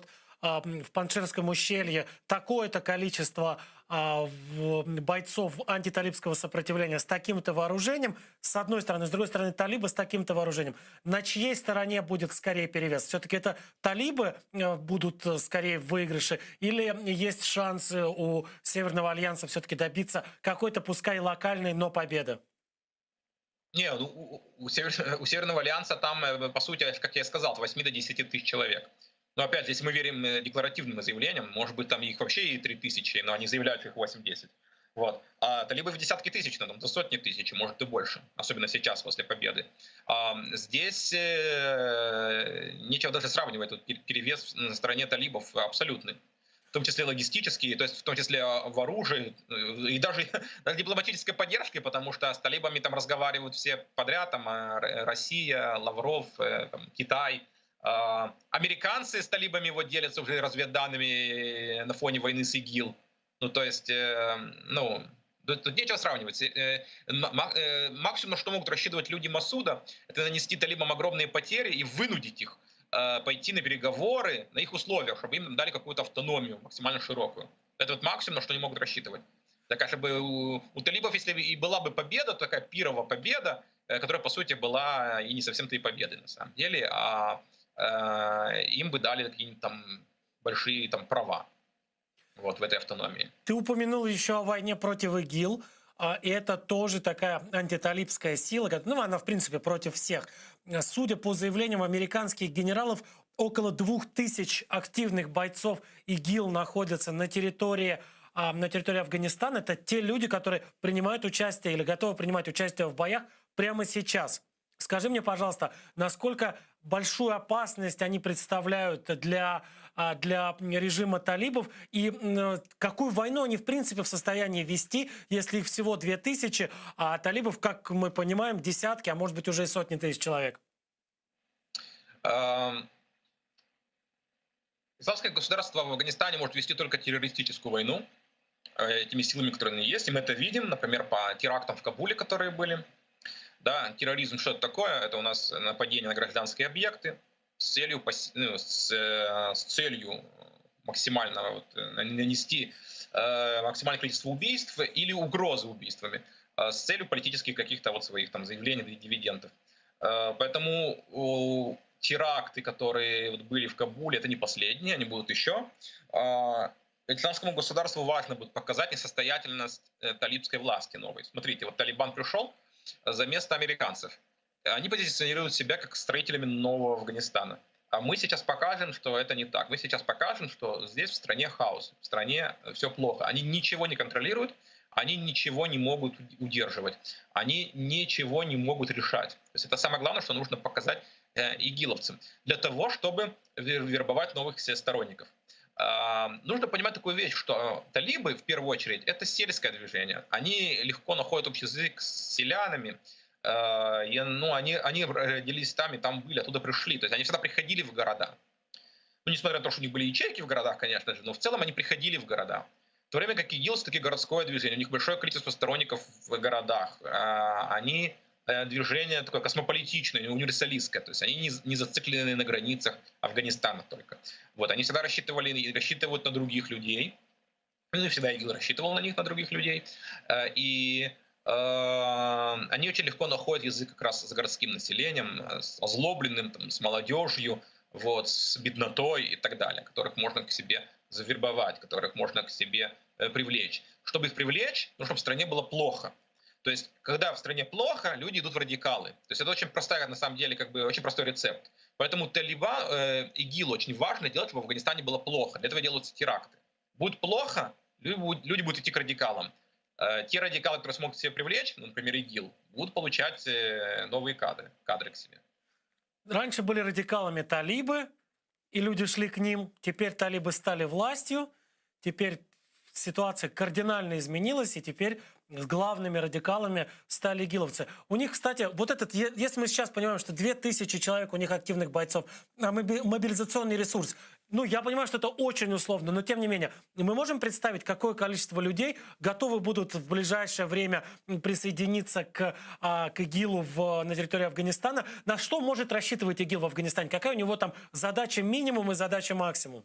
Панширском ущелье такое-то количество бойцов антиталибского сопротивления с таким-то вооружением, с одной стороны, с другой стороны, талибы с таким-то вооружением. На чьей стороне будет скорее перевес? Все-таки это талибы будут скорее в выигрыше? Или есть шансы у Северного альянса все-таки добиться какой-то, пускай локальной, но победы? Не, у Северного альянса там, по сути, как я и сказал, от 8 до 10 тысяч человек. Но опять же, если мы верим декларативным заявлениям, может быть, там их вообще и 3000, но они заявляют, что их 8-10. Вот. А талибы в десятки тысяч, там, до сотни тысяч, может и больше. Особенно сейчас, после победы. Здесь нечего даже сравнивать. Тут перевес на стороне талибов абсолютный. В том числе логистические, то есть в том числе в оружии и даже дипломатической поддержке, потому что с талибами там разговаривают все подряд, там Россия, Лавров, там, Китай. Американцы с талибами делятся уже разведданными на фоне войны с ИГИЛ. То есть, тут нечего сравнивать. Максимум, на что могут рассчитывать люди Масуда, это нанести талибам огромные потери и вынудить их пойти на переговоры на их условиях, чтобы им дали какую-то автономию максимально широкую. Это максимум, на что они могут рассчитывать. Такая, чтобы у талибов, если и была бы победа, такая пирова победа, которая, по сути, была и не совсем-то и победой, на самом деле, им бы дали какие-нибудь там большие там права в этой автономии. Ты упомянул еще о войне против ИГИЛ. И это тоже такая антиталибская сила. Она, в принципе, против всех. Судя по заявлениям американских генералов, около 2000 активных бойцов ИГИЛ находятся на территории Афганистана. Это те люди, которые принимают участие или готовы принимать участие в боях прямо сейчас. Скажи мне, пожалуйста, насколько большую опасность они представляют для режима талибов и какую войну они в принципе в состоянии вести, если их всего 2000, а талибов, как мы понимаем, десятки, а может быть уже и сотни тысяч человек? Исламское государство в Афганистане может вести только террористическую войну этими силами, которые есть. И мы это видим, например, по терактам в Кабуле, которые были. Да, терроризм что это такое? Это у нас нападение на гражданские объекты с целью максимально нанести максимальное количество убийств или угрозы убийствами с целью политических каких-то своих там заявлений, дивидендов. Поэтому теракты, которые были в Кабуле, это не последние, они будут еще. Исламскому государству важно будет показать несостоятельность талибской власти новой. Смотрите, Талибан пришел за место американцев. Они позиционируют себя как строителями нового Афганистана. А мы сейчас покажем, что это не так. Мы сейчас покажем, что здесь в стране хаос, в стране все плохо. Они ничего не контролируют, они ничего не могут удерживать, они ничего не могут решать. То есть это самое главное, что нужно показать игиловцам для того, чтобы вербовать новых сторонников. Нужно понимать такую вещь, что талибы, в первую очередь, это сельское движение. Они легко находят общий язык с селянами. Они родились там и там были, оттуда пришли. То есть они всегда приходили в города. Ну, несмотря на то, что у них были ячейки в городах, конечно же, но в целом они приходили в города. В то время как ИГИЛ все-таки городское движение, у них большое количество сторонников в городах. Они движение такое космополитичное, универсалистское, то есть они не зациклены на границах Афганистана только. Вот, они всегда рассчитывают на других людей, ну и всегда ИГИЛ рассчитывал на них, на других людей, и они очень легко находят язык как раз с городским населением, с озлобленным, там, с молодежью, вот, с беднотой и так далее, которых можно к себе завербовать, которых можно к себе привлечь. Чтобы их привлечь, нужно, чтобы в стране было плохо. То есть, когда в стране плохо, люди идут в радикалы. То есть это очень простая, на самом деле, очень простой рецепт. Поэтому ИГИЛ очень важно делать, чтобы в Афганистане было плохо. Для этого делаются теракты. Будет плохо, люди будут идти к радикалам. Те радикалы, которые смогут себе привлечь, например, ИГИЛ, будут получать новые кадры к себе. Раньше были радикалами талибы, и люди шли к ним. Теперь талибы стали властью. Теперь ситуация кардинально изменилась, и теперь с главными радикалами стали игиловцы. У них, кстати, вот этот, если мы сейчас понимаем, что 2000 человек у них активных бойцов, а мобилизационный ресурс, ну, я понимаю, что это очень условно, но тем не менее, мы можем представить, какое количество людей готовы будут в ближайшее время присоединиться к ИГИЛу на территории Афганистана. На что может рассчитывать ИГИЛ в Афганистане? Какая у него там задача минимум и задача максимум?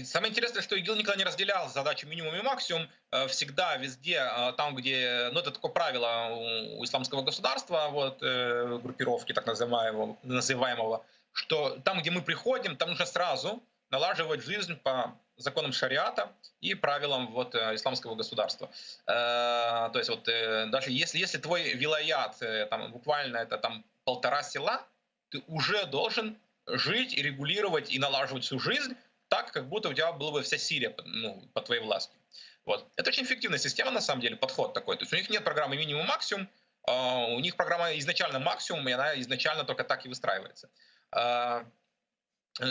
Самое интересное, что ИГИЛ никогда не разделял задачу минимум и максимум. Всегда, везде, там, где... Ну, это такое правило у исламского государства, вот, группировки так называемого, что там, где мы приходим, там нужно сразу налаживать жизнь по законам шариата и правилам вот, исламского государства. То есть вот, даже если твой вилаят, там, буквально это там 1,5 села, ты уже должен жить и регулировать и налаживать всю жизнь так, как будто у тебя была бы вся Сирия под твоей властью. Вот. Это очень эффективная система, на самом деле, подход такой. То есть у них нет программы минимум-максимум, у них программа изначально максимум, и она изначально только так и выстраивается.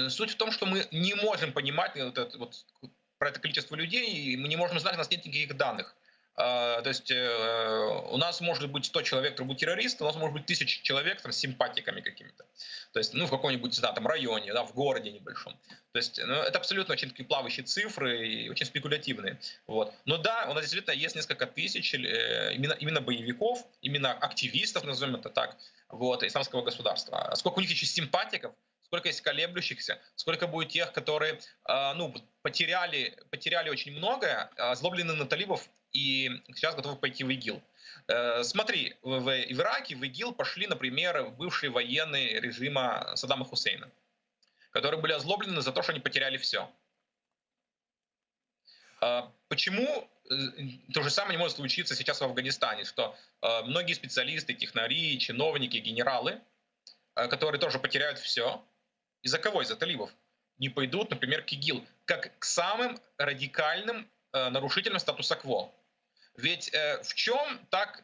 Суть в том, что мы не можем понимать про это количество людей, и мы не можем знать, у нас нет никаких данных. То есть у нас может быть 100 человек, которые будут террористы, у нас может быть 1000 человек там, с симпатиками какими-то. То есть, ну, в каком-нибудь там районе, да, в городе небольшом. То есть, ну, это абсолютно очень такие плавающие цифры и очень спекулятивные. Вот. Но да, у нас действительно есть несколько тысяч именно боевиков, именно активистов, назовем это так, вот, исламского государства. А сколько у них еще симпатиков, сколько есть колеблющихся, сколько будет тех, которые потеряли очень многое, озлоблены на талибов и сейчас готовы пойти в ИГИЛ. Смотри, в Ираке в ИГИЛ пошли, например, бывшие военные режима Саддама Хусейна, которые были озлоблены за то, что они потеряли все. Почему то же самое не может случиться сейчас в Афганистане, что многие специалисты, технари, чиновники, генералы, которые тоже потеряют все, из-за кого? Из-за талибов, не пойдут, например, к ИГИЛ, как к самым радикальным нарушителям статуса кво. Ведь в чем так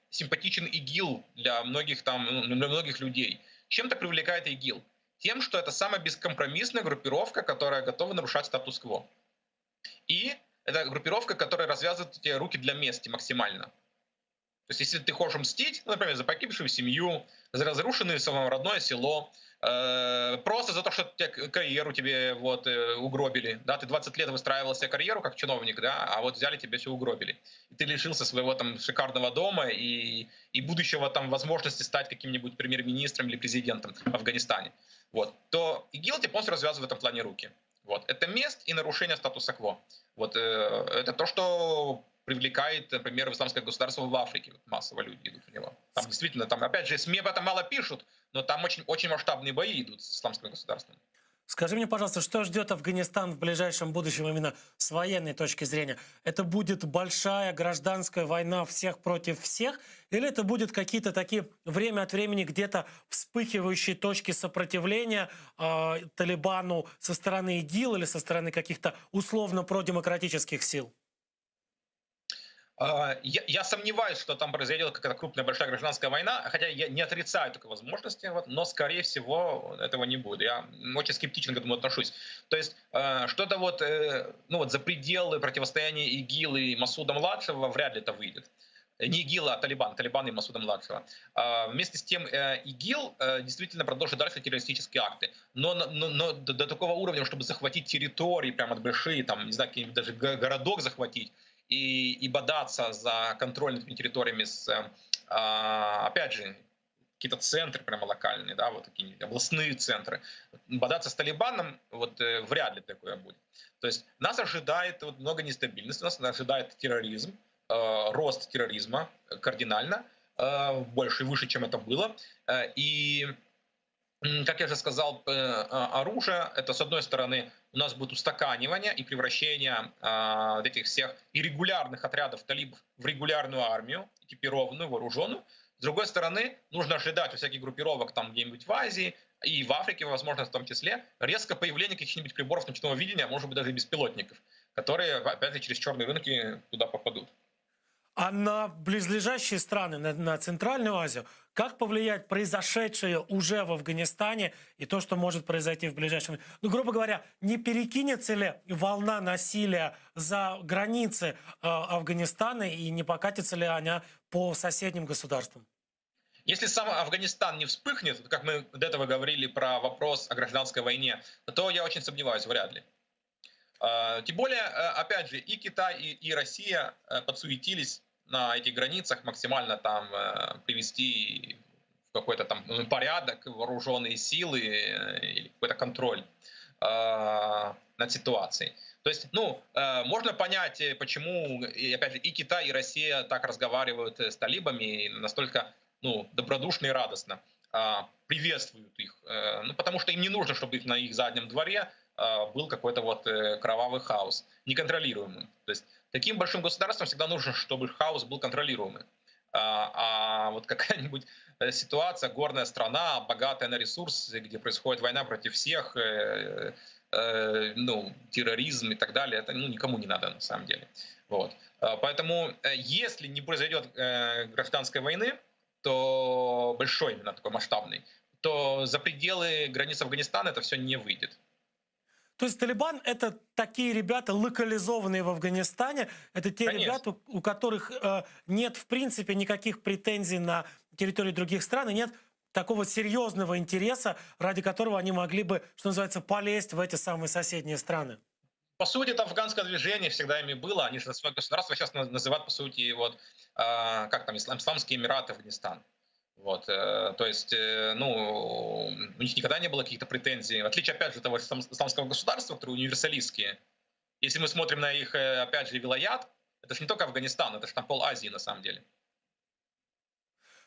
симпатичен ИГИЛ для многих людей? Чем так привлекает ИГИЛ? Тем, что это самая бескомпромиссная группировка, которая готова нарушать статус-кво. И это группировка, которая развязывает тебе руки для мести максимально. То есть если ты хочешь мстить, например, за погибшую семью, за разрушенное родное село, просто за то, что карьеру тебе вот, угробили. Да? Ты 20 лет выстраивал себе карьеру как чиновник, да? А вот взяли, тебе все угробили. И ты лишился своего там шикарного дома и будущего там возможности стать каким-нибудь премьер-министром или президентом в Афганистане. Вот. То ИГИЛ тебе полностью развязывает в этом плане руки. Вот. Это месть и нарушение статуса кво. Вот. Это то, что привлекает, например, в исламское государство в Африке. Массово люди идут в него. Там действительно, там, опять же, СМИ об этом мало пишут, но там очень, очень масштабные бои идут с исламским государством. Скажи мне, пожалуйста, что ждет Афганистан в ближайшем будущем именно с военной точки зрения? Это будет большая гражданская война всех против всех? Или это будут какие-то такие время от времени где-то вспыхивающие точки сопротивления Талибану со стороны ИГИЛ или со стороны каких-то условно продемократических сил? Я сомневаюсь, что там произойдет какая-то крупная большая гражданская война, хотя я не отрицаю такой возможности, вот, но, скорее всего, этого не будет. Я очень скептично к этому отношусь. То есть что-то вот, ну вот за пределы противостояния ИГИЛ и Масуда-младшего вряд ли это выйдет. Не ИГИЛ, а Талибан. Талибан и Масуда-младшего. Вместе с тем ИГИЛ действительно продолжит дальше террористические акты. Но до такого уровня, чтобы захватить территории, прямо от большие, там, не знаю, даже городок захватить, и бодаться за контроль над этими территориями опять же, какие-то центры прямо локальные, да, вот такие областные центры. Бодаться с Талибаном, вот вряд ли такое будет. То есть нас ожидает вот много нестабильности, нас ожидает терроризм, рост терроризма кардинально, больше и выше, чем это было. И как я уже сказал, оружие, это с одной стороны у нас будет устаканивание и превращение вот этих всех иррегулярных отрядов талибов в регулярную армию, экипированную, вооруженную. С другой стороны, нужно ожидать у всяких группировок там где-нибудь в Азии и в Африке, возможно, в том числе, резко появление каких-нибудь приборов ночного видения, а может быть даже и беспилотников, которые, опять же, через черные рынки туда попадут. А на близлежащие страны, на Центральную Азию, как повлияет произошедшее уже в Афганистане и то, что может произойти в ближайшем времени? Ну, грубо говоря, не перекинется ли волна насилия за границы Афганистана и не покатится ли она по соседним государствам? Если сам Афганистан не вспыхнет, как мы до этого говорили про вопрос о гражданской войне, то я очень сомневаюсь, вряд ли. Тем более, опять же, и Китай, и Россия подсуетились на этих границах максимально там привести в какой-то там порядок вооруженные силы или какой-то контроль над ситуацией. То есть, ну, можно понять, почему, и, опять же, и Китай, и Россия так разговаривают с талибами и настолько, ну, добродушно и радостно приветствуют их. Ну, потому что им не нужно, чтобы на их заднем дворе был какой-то вот кровавый хаос, неконтролируемый. То есть таким большим государствам всегда нужно, чтобы хаос был контролируемый. А вот какая-нибудь ситуация, горная страна, богатая на ресурсы, где происходит война против всех, ну, терроризм и так далее, это ну, никому не надо на самом деле. Вот. Поэтому если не произойдет гражданской войны, то большой именно такой масштабный, то за пределы границ Афганистана это все не выйдет. То есть Талибан — это такие ребята, локализованные в Афганистане, это те Конечно. ребята, у которых нет в принципе никаких претензий на территории других стран, и нет такого серьезного интереса, ради которого они могли бы, что называется, полезть в эти самые соседние страны. По сути, это афганское движение всегда ими было. Они же свое государство сейчас называют, по сути, вот, как там, Исламские Эмираты, Афганистан. Вот, то есть, ну, у них никогда не было каких-то претензий. В отличие, опять же, того исламского государства, которые универсалистские. Если мы смотрим на их, опять же, вилаят, это же не только Афганистан, это же там пол Азии на самом деле.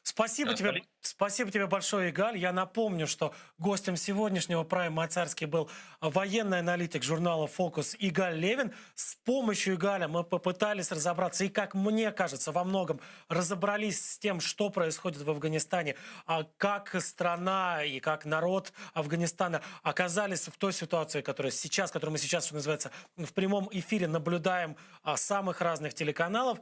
Спасибо тебе большое, Игаль. Я напомню, что гостем сегодняшнего Прайм Мацарский был военный аналитик журнала «Фокус» Игаль Левин. С помощью Игаля мы попытались разобраться и, как мне кажется, во многом разобрались с тем, что происходит в Афганистане, как страна и как народ Афганистана оказались в той ситуации, которую мы сейчас, что называется, в прямом эфире наблюдаем с самых разных телеканалов.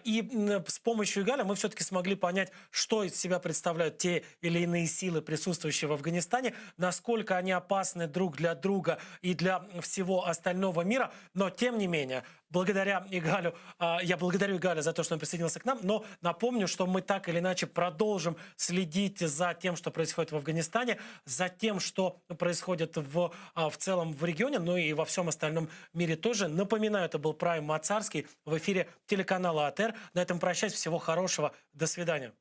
И с помощью Игаля мы все-таки смогли понять, что из себя представляют те или иные силы, присутствующие в Афганистане, насколько они опасны друг для друга и для всего остального мира. Но, тем не менее, благодаря Игалю, я благодарю Игаля за то, что он присоединился к нам, но напомню, что мы так или иначе продолжим следить за тем, что происходит в Афганистане, за тем, что происходит в целом в регионе, ну и во всем остальном мире тоже. Напоминаю, это был Прайм Мацарский в эфире телеканала АТР. На этом прощаюсь. Всего хорошего. До свидания.